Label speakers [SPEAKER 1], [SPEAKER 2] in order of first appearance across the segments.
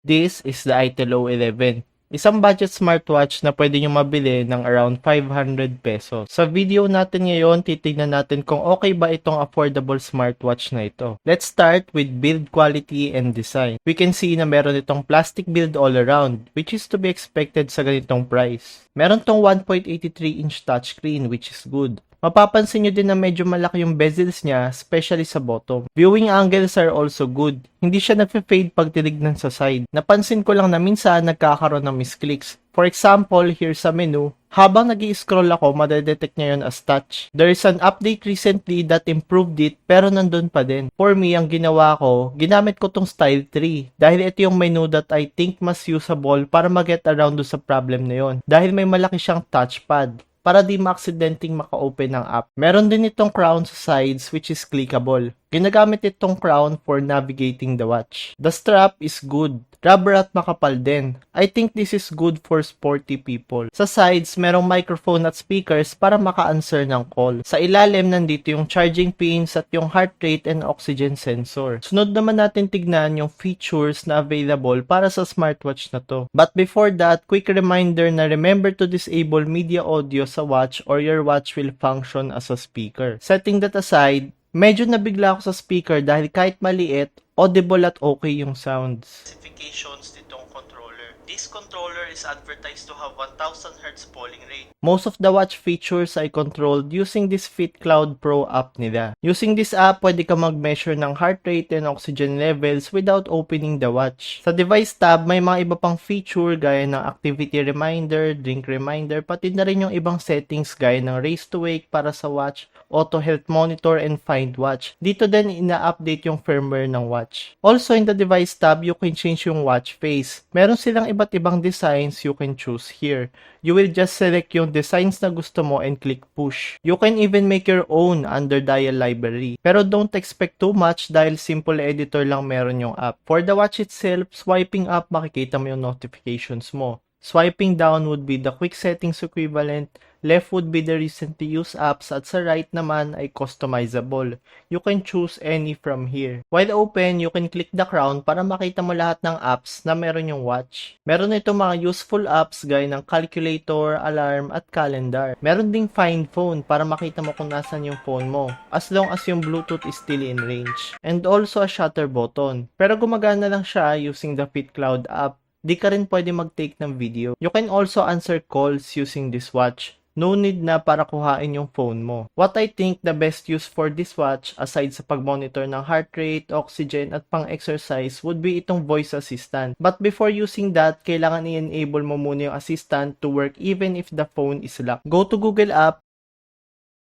[SPEAKER 1] This is the itel O11. Isang budget smartwatch na pwede nyo mabili ng around 500 pesos. Sa video natin ngayon, titignan natin kung okay ba itong affordable smartwatch na ito. Let's start with build quality and design. We can see na meron itong plastic build all around, which is to be expected sa ganitong price. Meron tong 1.83-inch touchscreen, which is good. Mapapansin nyo din na medyo malaki yung bezels niya, especially sa bottom. Viewing angles are also good. Hindi siya nagfe-fade pag tinignan sa side. Napansin ko lang na minsan nagkakaroon ng misclicks. For example, here sa menu, habang nag-i-scroll ako, madedetect niya yun as touch. There is an update recently that improved it, pero nandun pa din. For me, ang ginawa ko, ginamit ko tong style 3. Dahil ito yung menu that I think mas usable para mag-get around do sa problem na yun. Dahil may malaki siyang touchpad para di ma-accidenting maka-open ng app. Meron din itong crown sa sides which is clickable. Ginagamit itong crown for navigating the watch. The strap is good. Rubber at makapal din. I think this is good for sporty people. Sa sides, merong microphone at speakers para maka-answer ng call. Sa ilalim, nandito yung charging pins at yung heart rate and oxygen sensor. Sunod naman natin tignan yung features na available para sa smartwatch na to. But before that, quick reminder na remember to disable media audio sa watch or your watch will function as a speaker. Setting that aside, medyo nabigla ako sa speaker dahil kahit maliit, audible at okay yung sounds. Specifications nitong controller. This controller is advertised to have 1000 Hz polling rate. Most of the watch features ay controlled using this FitCloud Pro app nila. Using this app, pwede ka mag-measure ng heart rate and oxygen levels without opening the watch. Sa device tab, may mga iba pang feature gaya ng activity reminder, drink reminder, pati na rin yung ibang settings gaya ng race to wake para sa watch, auto health monitor, and find watch. Dito din ina-update yung firmware ng watch. Also, in the device tab, you can change yung watch face. Meron silang iba't ibang designs you can choose here. You will just select yung designs na gusto mo and click push. You can even make your own under dial library. Pero don't expect too much dahil simple editor lang meron yung app. For the watch itself, swiping up makikita mo yung notifications mo. Swiping down would be the quick settings equivalent, left would be the recently used apps, at sa right naman ay customizable. You can choose any from here. While open, you can click the crown para makita mo lahat ng apps na meron yung watch. Meron itong mga useful apps gaya ng calculator, alarm, at calendar. Meron ding find phone para makita mo kung nasan yung phone mo, as long as yung Bluetooth is still in range. And also a shutter button. Pero gumagana lang siya using the FitCloud app. Di ka rin pwede mag-take ng video. You can also answer calls using this watch. No need na para kuhain yung phone mo. What I think the best use for this watch, aside sa pag-monitor ng heart rate, oxygen, at pang-exercise, would be itong voice assistant. But before using that, kailangan i-enable mo muna yung assistant to work even if the phone is locked. Go to Google app,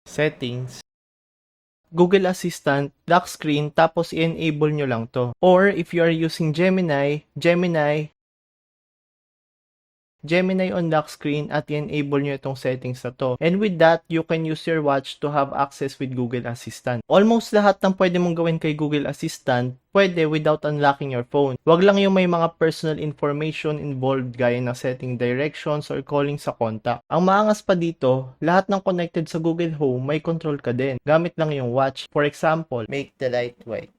[SPEAKER 1] settings, Google Assistant, lock screen, tapos i-enable nyo lang to. Or if you are using Gemini on lock screen at i-enable nyo itong settings na to. And with that, you can use your watch to have access with Google Assistant. Almost lahat ng pwede mong gawin kay Google Assistant, pwede without unlocking your phone. Wag lang yung may mga personal information involved gaya ng setting directions or calling sa contact. Ang maangas pa dito, lahat ng connected sa Google Home may control ka din. Gamit lang yung watch. For example, make the light white.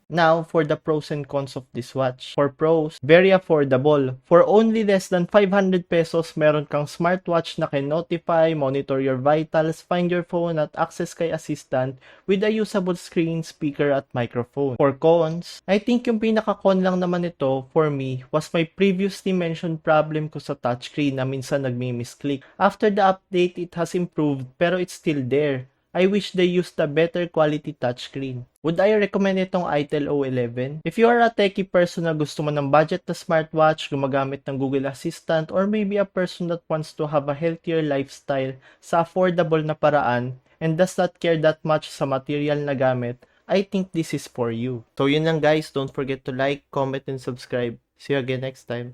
[SPEAKER 1] Now, for the pros and cons of this watch. For pros, very affordable. For only less than 500 pesos, meron kang smartwatch na can notify, monitor your vitals, find your phone, at access kay assistant with a usable screen, speaker, at microphone. For cons, I think yung pinaka-con lang naman ito for me was my previously mentioned problem ko sa touchscreen na minsan nagmi-misclick. After the update, it has improved pero it's still there. I wish they used a better quality touchscreen. Would I recommend itong itel O11? If you are a techie person na gusto mo ng budget na smartwatch, gumagamit ng Google Assistant, or maybe a person that wants to have a healthier lifestyle sa affordable na paraan and does not care that much sa material na gamit, I think this is for you. So yun lang guys, don't forget to like, comment, and subscribe. See you again next time.